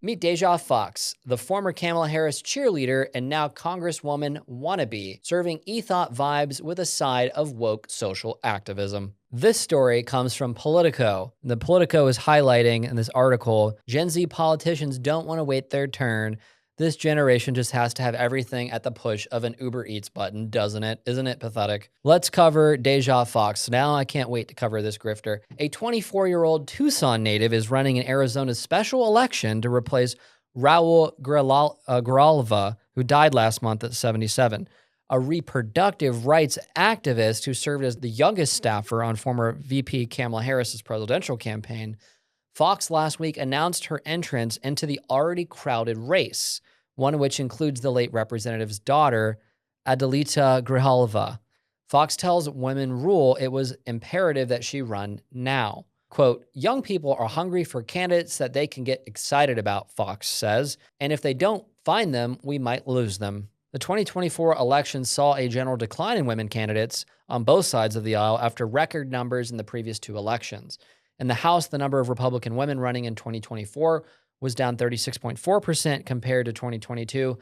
Meet Deja Fox, the former Kamala Harris cheerleader and now Congresswoman wannabe, serving ETHOT vibes with a side of woke social activism. This story comes from Politico. The Politico is highlighting in this article, Gen Z politicians don't want to wait their turn. This generation just has to have everything at the push of an Uber Eats button, doesn't it? Isn't it pathetic? Let's cover Deja Fox. Now I can't wait to cover this grifter. A 24-year-old Tucson native is running in Arizona's special election to replace Raul Grijalva, who died last month at 77. A reproductive rights activist who served as the youngest staffer on former VP Kamala Harris's presidential campaign. Fox last week announced her entrance into the already crowded race, one which includes the late representative's daughter, Adelita Grijalva. Fox tells Women Rule it was imperative that she run now. Quote, young people are hungry for candidates that they can get excited about, Fox says, and if they don't find them, we might lose them. The 2024 election saw a general decline in women candidates on both sides of the aisle after record numbers in the previous two elections. In the House, the number of Republican women running in 2024 was down 36.4% compared to 2022,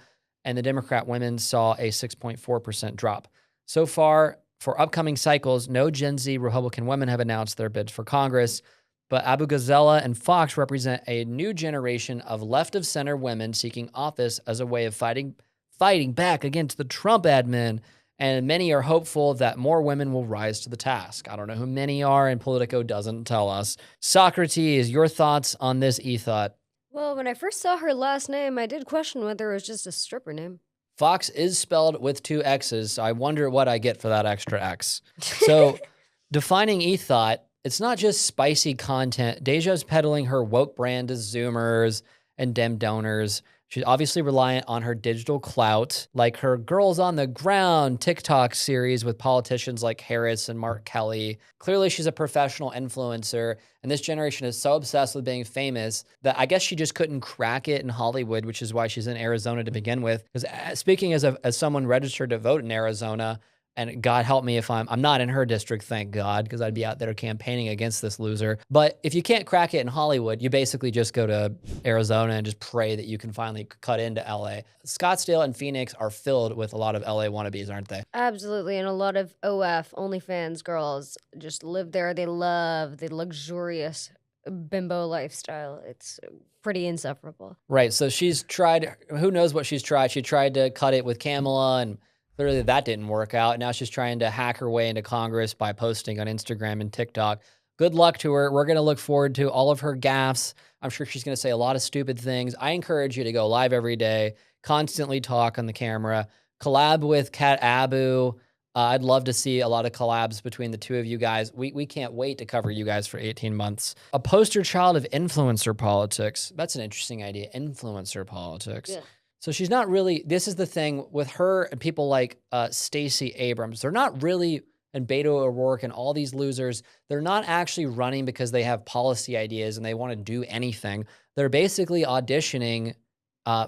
and the Democrat women saw a 6.4% drop. So far, for upcoming cycles, no Gen Z Republican women have announced their bids for Congress, but Abu Ghazala and Fox represent a new generation of left-of-center women seeking office as a way of fighting back against the Trump admin. And many are hopeful that more women will rise to the task. I don't know who many are, and Politico doesn't tell us. Socrates, your thoughts on this ETHOT? Well, when I first saw her last name, I did question whether it was just a stripper name. Fox is spelled with two X's, so I wonder what I get for that extra X. So, defining ETHOT, it's not just spicy content. Deja's peddling her woke brand to Zoomers and Dem donors. She's obviously reliant on her digital clout, like her Girls on the Ground TikTok series with politicians like Harris and Mark Kelly. Clearly, she's a professional influencer, and this generation is so obsessed with being famous that I guess she just couldn't crack it in Hollywood, which is why she's in Arizona to begin with. Because speaking as someone registered to vote in Arizona, and God help me if I'm not in her district, thank God, because I'd be out there campaigning against this loser. But if you can't crack it in Hollywood, you basically just go to Arizona and just pray that you can finally cut into LA. Scottsdale and Phoenix are filled with a lot of LA wannabes, aren't they? Absolutely, and a lot of OF, OnlyFans girls just live there. They love the luxurious bimbo lifestyle. It's pretty insufferable. Right, so she's tried, who knows what she's tried. She tried to cut it with Kamala, and clearly that didn't work out. Now she's trying to hack her way into Congress by posting on Instagram and TikTok. Good luck to her. We're going to look forward to all of her gaffes. I'm sure she's going to say a lot of stupid things. I encourage you to go live every day, constantly talk on the camera, collab with Kat Abu. I'd love to see a lot of collabs between the two of you guys. We can't wait to cover you guys for 18 months. A poster child of influencer politics. That's an interesting idea, influencer politics. Yeah. So she's not really, this is the thing with her and people like Stacey Abrams. They're not really, and Beto O'Rourke and all these losers, they're not actually running because they have policy ideas and they want to do anything. They're basically auditioning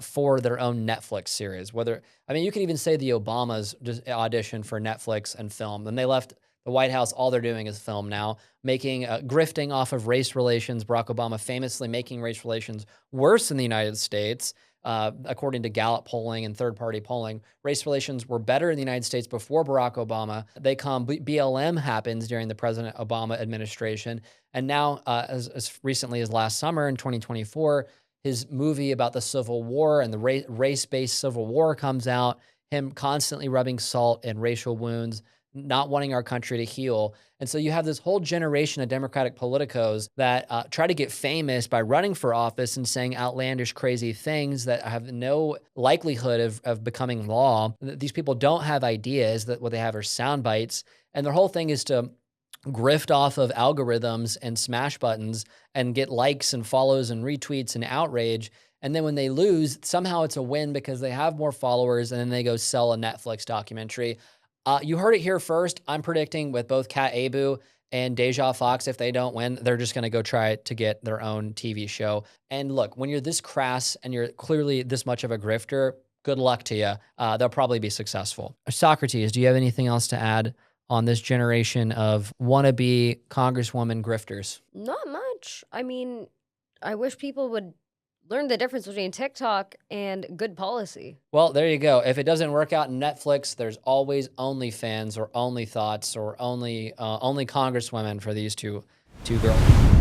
for their own Netflix series. You could even say the Obamas just auditioned for Netflix and film. Then they left the White House. All they're doing is film now, grifting off of race relations. Barack Obama famously making race relations worse in the United States. According to Gallup polling and third-party polling, race relations were better in the United States before Barack Obama. BLM happens during the President Obama administration. And now, as recently as last summer in 2024, his movie about the Civil War and the race-based Civil War comes out, him constantly rubbing salt in racial wounds, not wanting our country to heal. And so you have this whole generation of Democratic politicos that try to get famous by running for office and saying outlandish, crazy things that have no likelihood of becoming law. These people don't have ideas. That what they have are sound bites. And their whole thing is to grift off of algorithms and smash buttons and get likes and follows and retweets and outrage. And then when they lose, somehow it's a win because they have more followers, and then they go sell a Netflix documentary. You heard it here first. I'm predicting with both Kat Abu and Deja Fox, if they don't win, they're just going to go try to get their own TV show. And look, when you're this crass and you're clearly this much of a grifter, good luck to you. They'll probably be successful. Socrates, do you have anything else to add on this generation of wannabe Congresswoman grifters? Not much. I mean, I wish people would Learn the difference between TikTok and good policy. Well, there you go. If it doesn't work out in Netflix, there's always OnlyFans or OnlyThoughts or only Congresswomen for these two girls.